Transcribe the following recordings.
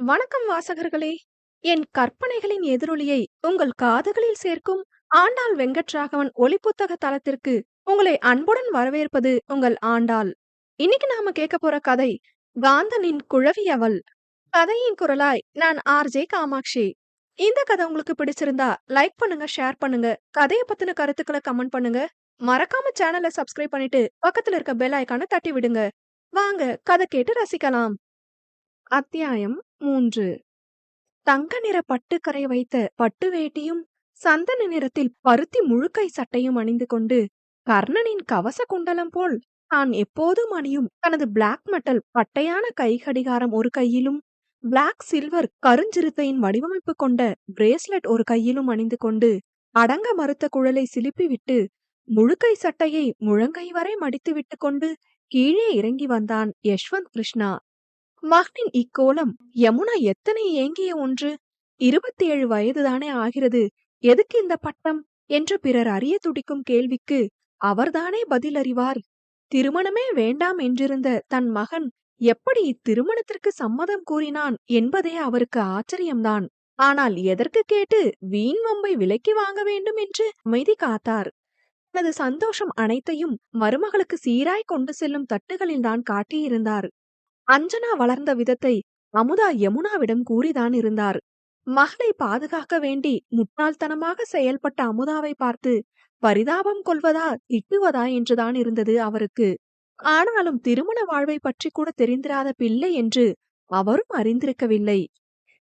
வணக்கம் வாசகர்களே! என் கற்பனைகளின் எதிரொலியை உங்கள் காதுகளில் சேர்க்கும் ஆண்டாள் வெங்கட்ராகவன் ஒலிப்புத்தக தளத்திற்கு உங்களை அன்புடன் வரவேற்பது உங்கள் ஆண்டாள். இன்னைக்கு நாம கேட்க போற கதை காந்தனின் குழவி அவள். கதையின் குரலாய் நான் ஆர்ஜே காமாட்சி. இந்த கதை உங்களுக்கு பிடிச்சிருந்தா லைக் பண்ணுங்க, ஷேர் பண்ணுங்க, கதையை பத்தின கருத்துக்களை கமெண்ட் பண்ணுங்க. மறக்காம சேனலை சப்ஸ்கிரைப் பண்ணிட்டு பக்கத்துல இருக்க பெல் ஐகானை தட்டி விடுங்க. வாங்க கதை கேட்டு ரசிக்கலாம். அத்தியாயம் 3. தங்க நிற பட்டுக்கரை வைத்த பட்டு வேட்டியும் சந்தன நிறத்தில் பருத்தி முழுக்கை சட்டையும் அணிந்து கொண்டு கர்ணனின் கவச குண்டலம் போல் தான் எப்போதும் அணியும் தனது பிளாக் மெட்டல் பட்டையான கை கடிகாரம் ஒரு கையிலும் பிளாக் சில்வர் கருஞ்சிறுத்தையின் வடிவமைப்பு கொண்ட பிரேஸ்லெட் ஒரு கையிலும் அணிந்து கொண்டு அடங்க மறுத்த குழலை சிலுப்பி விட்டு முழுக்கை சட்டையை முழங்கை வரை மடித்து விட்டு கொண்டு கீழே இறங்கி வந்தான் யஷ்வந்த் கிருஷ்ணா. மகனின் இக்கோலம் யமுனா எத்தனை ஏங்கிய ஒன்று. 27 வயதுதானே ஆகிறது, எதுக்கு இந்த பட்டம் என்று பிறர் அறிய துடிக்கும் கேள்விக்கு அவர்தானே பதில் அறிவார். திருமணமே வேண்டாம் என்றிருந்த தன் மகன் எப்படி இத்திருமணத்திற்கு சம்மதம் கூறினான் என்பதே அவருக்கு ஆச்சரியம்தான். ஆனால் எதற்கு கேட்டு வீண் வம்பை விலைக்கு வாங்க வேண்டும் என்று அமைதி காத்தார். தனது சந்தோஷம் அனைத்தையும் மருமகளுக்கு சீராய் கொண்டு செல்லும் தட்டுகளில் தான் காட்டியிருந்தார். அஞ்சனா வளர்ந்த விதத்தை அமுதா யமுனாவிடம் கூறிதான் இருந்தார். மகளை பாதுகாக்க வேண்டி முட்டாள்தனமாக செயல்பட்ட அமுதாவை பார்த்து பரிதாபம் கொள்வதா திட்டுவதா என்றுதான் இருந்தது அவருக்கு. ஆனாலும் திருமண வாழ்வை பற்றி கூட தெரிந்திராத பிள்ளை என்று அவரும் அறிந்திருக்கவில்லை.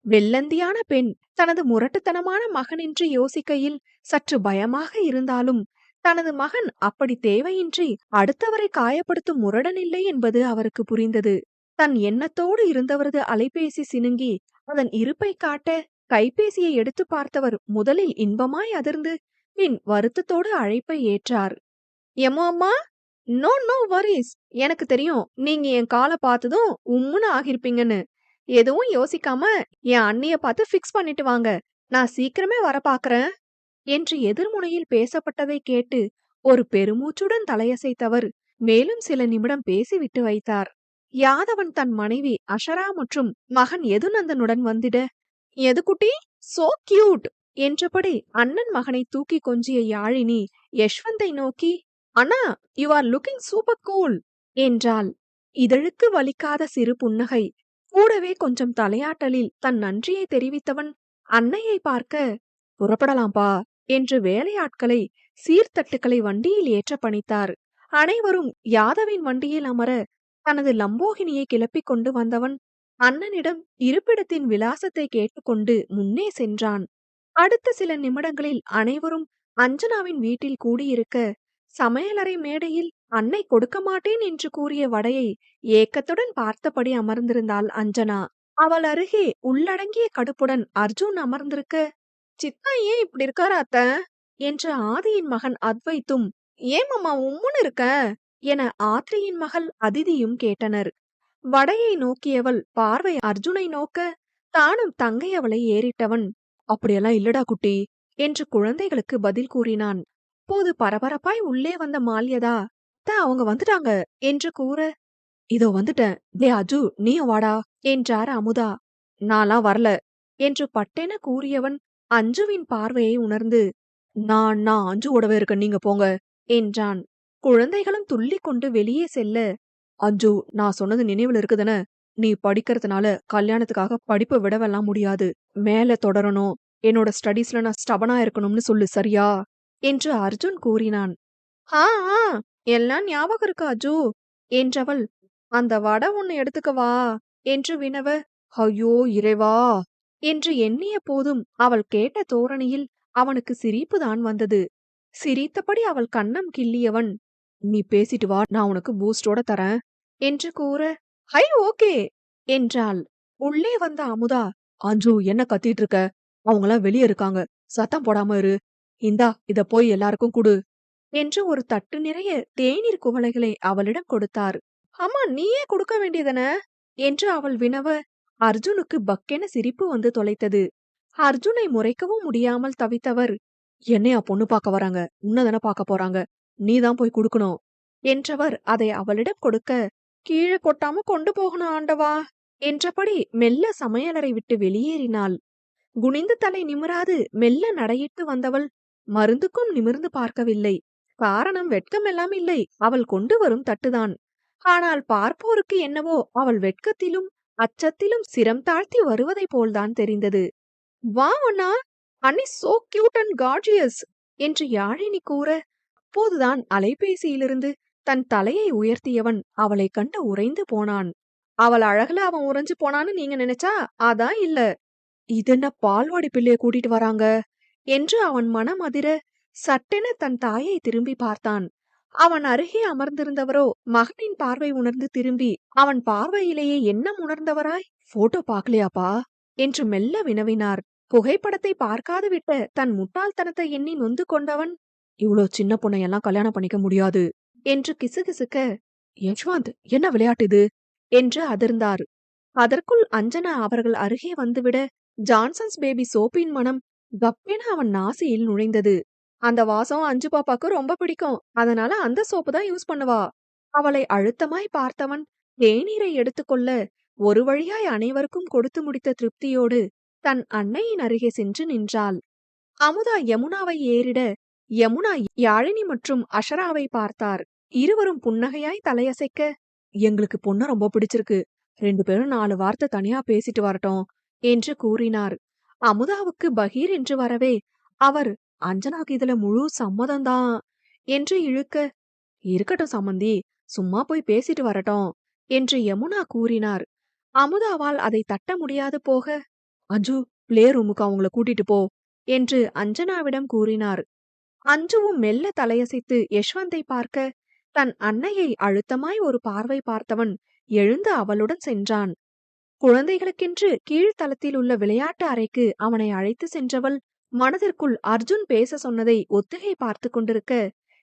வெள்ளந்தியான பெண் தனது முரட்டுத்தனமான மகனின்றி யோசிக்கையில் சற்று பயமாக இருந்தாலும் தனது மகன் அப்படி தேவையின்றி அடுத்தவரை காயப்படுத்தும் முரடனில்லை என்பது அவருக்கு புரிந்தது. தன் எண்ணத்தோடு இருந்தவரது அலைபேசி சினுங்கி அதன் இருப்பை காட்ட கைபேசியை எடுத்து பார்த்தவர் முதலில் இன்பமாய் அதிர்ந்து பின் வருத்தத்தோடு அழைப்பை ஏற்றார். எமோ அம்மா, நோ நோ வரிஸ், எனக்கு தெரியும் நீங்க என் காலை பார்த்ததும் உம்முன்னு ஆகிருப்பீங்கன்னு. எதுவும் யோசிக்காம என் அண்ணிய பார்த்து ஃபிக்ஸ் பண்ணிட்டு வாங்க, நான் சீக்கிரமே வர பாக்குறேன் என்று எதிர்முனையில் பேசப்பட்டதை கேட்டு ஒரு பெருமூச்சுடன் தலையசைத்தவர் மேலும் சில நிமிடம் பேசிவிட்டு வைத்தார். யாதவன் தன் மனைவி அஷரா மற்றும் மகன் யதுநந்தனுடன் வந்திட, எது குட்டி, சோ கியூட் என்றபடி அண்ணன் மகனை தூக்கி கொஞ்சிய யாழினி யஷ்வந்தை நோக்கி, அண்ணா, you are looking super cool என்றாள். இதழுக்கு வலிக்காத சிறு புன்னகை, கூடவே கொஞ்சம் தலையாட்டலில் தன் நன்றியை தெரிவித்தவன் அன்னையை பார்க்க, புறப்படலாம்பா என்று வேலையாட்களை சீர்தட்டுக்களை வண்டியில் ஏற்ற பணித்தார். அனைவரும் யாதவின் வண்டியில் அமர தனது லம்போகினியை கிளப்பிக் கொண்டு வந்தவன் அண்ணனிடம் இருப்பிடத்தின் விலாசத்தை கேட்டுக்கொண்டு முன்னே சென்றான். அடுத்த சில நிமிடங்களில் அனைவரும் அஞ்சனாவின் வீட்டில் கூடியிருக்க சமையலறை மேடையில் அன்னை கொடுக்க மாட்டேன் என்று கூறிய வடையை ஏக்கத்துடன் பார்த்தபடி அமர்ந்திருந்தாள் அஞ்சனா. அவள் அருகே உள்ளடங்கிய கடுப்புடன் அர்ஜுன் அமர்ந்திருக்க, சித்தா ஏன் இப்படி இருக்காரா அத்த என்ற ஆதியின் மகன் அத்வைத்தும், ஏன் மாமா உம்முன்னு இருக்க என ஆத்ரியின் மகள் அதிதியும் கேட்டனர். வடையை நோக்கியவள் பார்வை அர்ஜுனை நோக்க தானும் தங்கை அவளை ஏறிட்டவன், அப்படியெல்லாம் இல்லடா குட்டி என்று குழந்தைகளுக்கு பதில் கூறினான். போது பரபரப்பாய் உள்ளே வந்த மால்யதா, அவங்க வந்துட்டாங்க என்று கூற, இதோ வந்துட்டேன், டே அஜு நீயும் வாடா என்றார் அமுதா. நான்லாம் வரல என்று பட்டென கூறியவன் அஞ்சுவின் பார்வையை உணர்ந்து, நான் அஞ்சுவோடவே இருக்க, நீங்க போங்க என்றான். குழந்தைகளும் துள்ளி கொண்டு வெளியே செல்ல, அஞ்சு நான் சொன்னது நினைவில் இருக்குதுன, நீ படிக்கிறதுனால கல்யாணத்துக்காக படிப்பை விடவெல்லாம் முடியாது, மேல தொடரணும், என்னோட ஸ்டடீஸ்ல நான் ஸ்டபனா இருக்கணும்னு சொல்லு, சரியா என்று அர்ஜுன் கூறினான். ஆ எல்லாம் ஞாபகம் இருக்கு அஜு என்றவள், அந்த வடை ஒன்னு எடுத்துக்கவா என்று வினவ, ஐயோ இறைவா என்று எண்ணிய போதும் அவள் கேட்ட தோரணையில் அவனுக்கு சிரிப்புதான் வந்தது. சிரித்தபடி அவள் கன்னம் கிள்ளியவன், நீ பேசிட்டு வா, நான் உனக்கு பூஸ்டோட தரேன் என்று கூற, ஹை ஓகே என்றாள். உள்ளே வந்த அமுதா, அஞ்சு என்ன கத்திட்டு இருக்க, அவங்களாம் வெளியே இருக்காங்க, சத்தம் போடாம இரு, இந்தா இத போய் எல்லாருக்கும் குடு என்று ஒரு தட்டு நிறைய தேநீர் குவளைகளை அவளிடம் கொடுத்தார். அம்மா நீயே கொடுக்க வேண்டியதன என்று அவள் வினவ அர்ஜுனுக்கு பக்கென சிரிப்பு வந்து தொலைத்தது. அர்ஜுனை முறைக்கவும் முடியாமல் தவித்தவர், என்னையா பொண்ணு பார்க்க வராங்க, உன்னதான பார்க்க போறாங்க, நீதான் போய் குடுக்கணும் என்றவர் அதை அவளிடம் கொடுக்க, கீழே கொட்டாம கொண்டு போகணும் ஆண்டவா என்றபடி மெல்ல சமையலறை விட்டு வெளியேறினாள். குனிந்து தலை நிமிராது மெல்ல நடையிட்டு வந்தவள் மருந்துக்கும் நிமிர்ந்து பார்க்கவில்லை. காரணம் வெட்கமெல்லாம் இல்லை, அவள் கொண்டு வரும் தட்டுதான். ஆனால் பார்ப்போருக்கு என்னவோ அவள் வெட்கத்திலும் அச்சத்திலும் சிரம் தாழ்த்தி வருவதைப் போல்தான் தெரிந்தது. வா அண்ணா, அன்னி சோ கியூட் அண்ட் கார்ஜியஸ் என்று யாழினி கூற, அப்போதுதான் அலைபேசியிலிருந்து தன் தலையை உயர்த்தியவன் அவளை கண்டு உறைந்து போனான். அவள் அழகுல அவன் உறைஞ்சு போனான்னு நீங்க நினைச்சா அதான் இல்ல. இதென்ன பால்வாடி பிள்ளைய கூட்டிட்டு வராங்க என்று அவன் மனம் அதிர சட்டென தன் தாயை திரும்பி பார்த்தான். அவன் அருகே அமர்ந்திருந்தவரோ மகனின் பார்வை உணர்ந்து திரும்பி அவன் பார்வையிலேயே எண்ணம் உணர்ந்தவராய், போட்டோ பாக்கலையாப்பா என்று மெல்ல வினவினார். புகைப்படத்தை பார்க்காது விட்ட தன் முட்டாள்தனத்தை எண்ணி நொந்து கொண்டவன், இவ்வளோ சின்ன பொண்ணையெல்லாம் கல்யாணம் பண்ணிக்க முடியாது என்று கிசுகிசுக்க, யஷ்வந்த் என்ன விளையாட்டு இது என்று அதிர்ந்தார். அதற்குள் அஞ்சனா அவர்கள் அருகே வந்துவிட ஜான்சன்ஸ் பேபி சோப்பின் மனம் கப்பென அவன் நாசியில் நுழைந்தது. அந்த வாசம் அஞ்சு பாப்பாக்கு ரொம்ப பிடிக்கும், அதனால அந்த சோப்பு தான் யூஸ் பண்ணுவா. அவளை அழுத்தமாய் பார்த்தவன் தேநீரை எடுத்துக்கொள்ள ஒரு வழியாய் அனைவருக்கும் கொடுத்து முடித்த திருப்தியோடு தன் அன்னையின் அருகே சென்று நின்றாள். அமுதா யமுனாவை ஏறிட யமுனா யாழினி மற்றும் அஷராவை பார்த்தார். இருவரும் புன்னகையாய் தலையசைக்க, எங்களுக்கு பொண்ணு ரொம்ப பிடிச்சிருக்கு, 2 பேரும் 4 வார்த்தை தனியா பேசிட்டு வரட்டும் என்று கூறினார். அமுதாவுக்கு பகீர் என்று வரவே அவர், அஞ்சனாக்கு இதுல முழு சம்மதம்தான் என்று இழுக்க, இருக்கட்டும் சம்மந்தி, சும்மா போய் பேசிட்டு வரட்டும் என்று யமுனா கூறினார். அமுதாவால் அதை தட்ட முடியாது போக, அஞ்சு, பிளே ரூமுக்கு அவங்கள கூட்டிட்டு போ என்று அஞ்சனாவிடம் கூறினார். அஞ்சுவும் மெல்ல தலையசைத்து யஷ்வந்தை பார்க்க, தன் அன்னையை அழுத்தமாய் ஒரு பார்வை பார்த்தவன் எழுந்து அவளுடன் சென்றான். குழந்தைகளுக்கென்று கீழ்த்தளத்தில் உள்ள விளையாட்டு அறைக்கு அவனை அழைத்து சென்றவள் மனதிற்குள் அர்ஜுன் பேச சொன்னதை ஒத்திகை பார்த்து கொண்டிருக்க,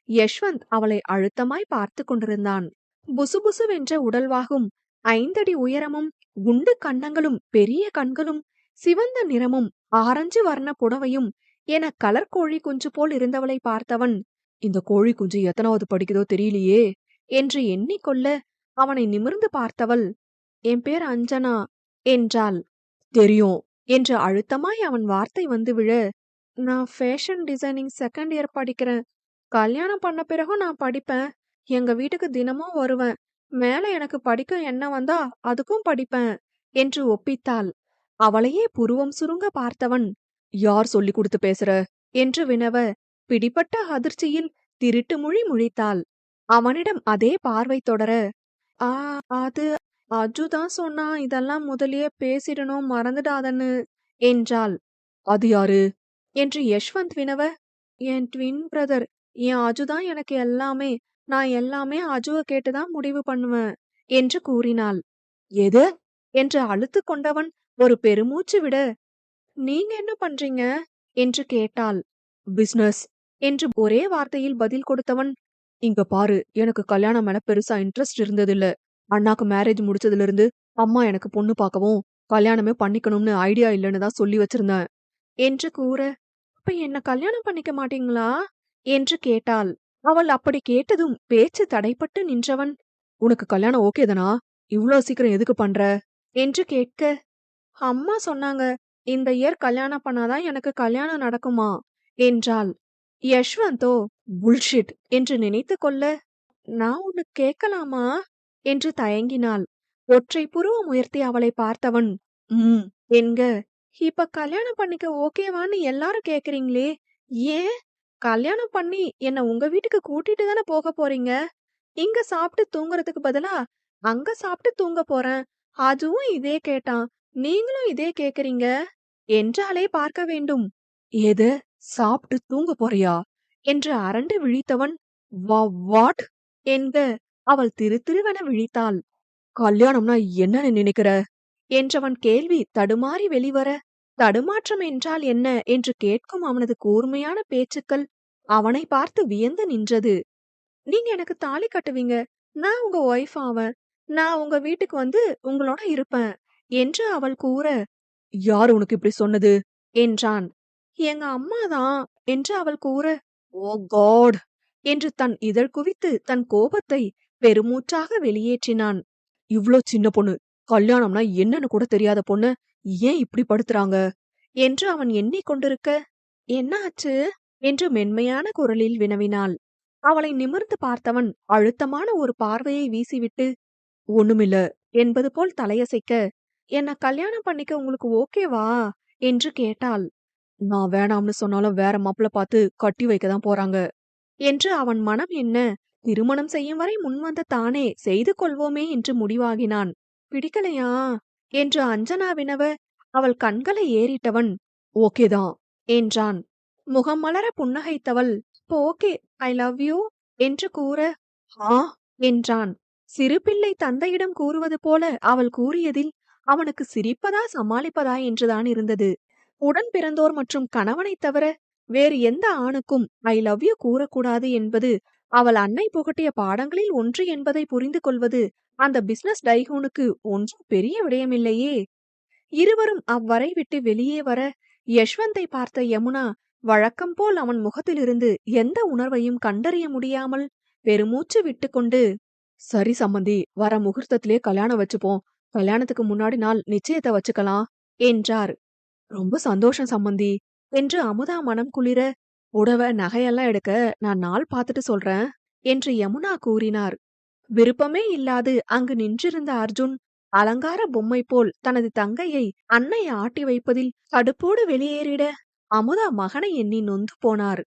யஷ்வந்த் அவளை அழுத்தமாய் பார்த்து கொண்டிருந்தான். புசுபுசுவென்ற உடல்வாகும், 5 அடி உயரமும், குண்டு கன்னங்களும், பெரிய கண்களும், சிவந்த நிறமும், ஆரஞ்சு வர்ண புடவையும் என கலர் கோழி குஞ்சு போல் இருந்தவளை பார்த்தவன், இந்த கோழி குஞ்சு எத்தனாவது படிக்குதோ தெரியலையே என்று எண்ணிக்கொள்ள அவனை நிமிர்ந்து பார்த்தவள், என் பேர் அஞ்சனா என்றாள். தெரியும் என்று அழுத்தமாய் அவன் வார்த்தை வந்து விழ, நான் ஃபேஷன் டிசைனிங் 2nd இயர் படிக்கிறேன். கல்யாணம் பண்ண பிறகும் நான் படிப்பேன். எங்க வீட்டுக்கு தினமும் வருவேன். மேல எனக்கு படிக்க எண்ணம் வந்தா அதுக்கும் படிப்பேன் என்று ஒப்பித்தாள். அவளையே புருவம் சுருங்க பார்த்தவன், யார் சொல்லி கொடுத்து பேசுற என்று வினவ, பிடிபட்ட அதிர்ச்சியில் திருட்டு மொழி முழித்தாள். அவனிடம் அதே பார்வை தொடர, ஆ அது அஜுதான் சொன்னா இதெல்லாம் முதலியே பேசிடணும் மறந்துடாதன்னு என்றாள். அது யாரு என்று யஷ்வந்த் வினவ, என் ட்வின் பிரதர். என் அஜுதான் எனக்கு எல்லாமே. நான் எல்லாமே அஜுவை கேட்டுதான் முடிவு பண்ணுவேன் என்று கூறினாள். எது என்று அழுத்து கொண்டவன் ஒரு பெருமூச்சு விட, நீங்க என்ன பண்றீங்க என்று கேட்டாள். பிசினஸ் என்று ஒரே வார்த்தையில் பதில் கொடுத்தவன், இங்க பாரு, எனக்கு கல்யாணம் மேல பெருசா இன்ட்ரெஸ்ட் இருந்ததில்ல. அண்ணாக்கு மேரேஜ் முடிச்சதுல இருந்து அம்மா எனக்கு பொண்ணு பார்க்கவும் கல்யாணமே பண்ணிக்கணும்னு ஐடியா இல்லைன்னு தான் சொல்லி வச்சிருந்தேன் என்று கூற, அப்ப என்ன கல்யாணம் பண்ணிக்க மாட்டீங்களா என்று கேட்டாள். அவள் அப்படி கேட்டதும் பேச்சு தடைப்பட்டு நின்றவன், உனக்கு கல்யாணம் ஓகே தானா, இவ்ளோ சீக்கிரம் எதுக்கு பண்ற என்று கேட்க, அம்மா சொன்னாங்க இந்த இயர் கல்யாணம் பண்ணாதான் எனக்கு கல்யாணம் நடக்குமா என்றாள். யஷ்வந்தோ புல்ஷிட் என்று நினைத்து கொள்ள, நான் ஒன்னு கேட்கலாமா என்று தயங்கினாள். ஒற்றை புருவம் உயர்த்தி அவளை பார்த்தவன், என்க, இப்ப கல்யாணம் பண்ணிக்க ஓகேவான்னு எல்லாரும் கேக்குறீங்களே, ஏன்? கல்யாணம் பண்ணி என்ன உங்க வீட்டுக்கு கூட்டிட்டு தானே போக போறீங்க. இங்க சாப்பிட்டு தூங்குறதுக்கு பதிலா அங்க சாப்பிட்டு தூங்க போறேன். அதுவும் இதே கேட்டான், நீங்களும் இதே கேக்குறீங்க என்றாலே பார்க்க வேண்டும். எது, சாப்பிட்டு தூங்க போறியா என்று அரண்டு விழித்தவன், வாட் என்க, அவள் திரு திருவென விழித்தாள். கல்யாணம்னா என்னன்னு நினைக்கிற என்றவன் கேள்வி தடுமாறி வெளிவர, தடுமாற்றம் என்றால் என்ன என்று கேட்கும் அவனது கூர்மையான பேச்சுக்கள் அவனை பார்த்து வியந்து நின்றது. நீங்க எனக்கு தாலி கட்டுவீங்க, நான் உங்க ஒய்ஃப் ஆவேன், நான் உங்க வீட்டுக்கு வந்து உங்களோட இருப்பேன் என்று அவள் கூற, யார் உனக்கு இப்படி சொன்னது என்றான். எங்க அம்மாதான் என்று அவள் கூற, ஓ காட் என்று தன் இதழ் குவித்து தன் கோபத்தை பெருமூச்சாக வெளியேற்றினான். இவ்ளோ சின்ன பொண்ணு கல்யாணம்னா என்னன்னு கூட தெரியாத பொண்ண ஏன் இப்படி படுத்துறாங்க என்று அவன் எண்ணிக்கொண்டிருக்க, என்ன ஆச்சு என்று மென்மையான குரலில் வினவினாள். அவளை நிமிர்ந்து பார்த்தவன் அழுத்தமான ஒரு பார்வையை வீசிவிட்டு, ஒண்ணுமில்ல என்பது போல் தலையசைக்க, என்ன கல்யாணம் பண்ணிக்க உங்களுக்கு ஓகேவா என்று கேட்டாள். நான் வேணாம்னு சொன்னாலும் வேற மாப்பிள பார்த்து கட்டி வைக்க தான் போறாங்க என்று அவன் மனம் எண்ண, திருமணம் செய்யும் வரை முன்வந்த தானே செய்து கொள்வோமே என்று முடிவாகினான். பிடிக்கலையா என்று அஞ்சனா வினவ, அவள் கண்களை ஏறிட்டவன் ஓகேதான் என்றான். முகம் மலர புன்னகைத்தவள் ஓகே, ஐ லவ் யூ என்று கூற, ஆ என்றான். சிறு பிள்ளை தந்தையிடம் கூறுவது போல அவள் கூறியதில் அவனுக்கு சிரிப்பதா சமாளிப்பதா என்றுதான் இருந்தது. உடன் பிறந்தோர் மற்றும் கணவனைத் தவிர வேறு எந்த ஆணுக்கும் ஐ லவ் யூ கூறக்கூடாது என்பது அவள் அன்னை புகட்டிய பாடங்களில் ஒன்று என்பதை புரிந்து கொள்வது அந்த பிசினஸ் டைகூனுக்கு ஒன்றும் பெரிய விடயமில்லையே. இருவரும் அவ்வறை விட்டு வெளியே வர, யஷ்வந்தை பார்த்த யமுனா வழக்கம் போல் அவன் முகத்திலிருந்து எந்த உணர்வையும் கண்டறிய முடியாமல் பெருமூச்சு விட்டுக்கொண்டு, சரி சம்மந்தி, வர முகூர்த்தத்திலே கல்யாணம் வச்சுப்போம். கல்யாணத்துக்கு முன்னாடி நாள் நிச்சயத்தை வச்சுக்கலாம் என்றார். ரொம்ப சந்தோஷம் சம்மந்தி என்று அமுதா மனம் குளிர, புடவை நகையெல்லாம் எடுக்க நான் நாள் பார்த்துட்டு சொல்றேன் என்று யமுனா கூறினார். விருப்பமே இல்லாது அங்கு நின்றிருந்த அர்ஜுன் அலங்கார பொம்மை போல் தனது தங்கையை அன்னை ஆட்டி வைப்பதில் கடுப்போடு வெளியேறிட, அமுதா மகனை எண்ணி நொந்து போனார்.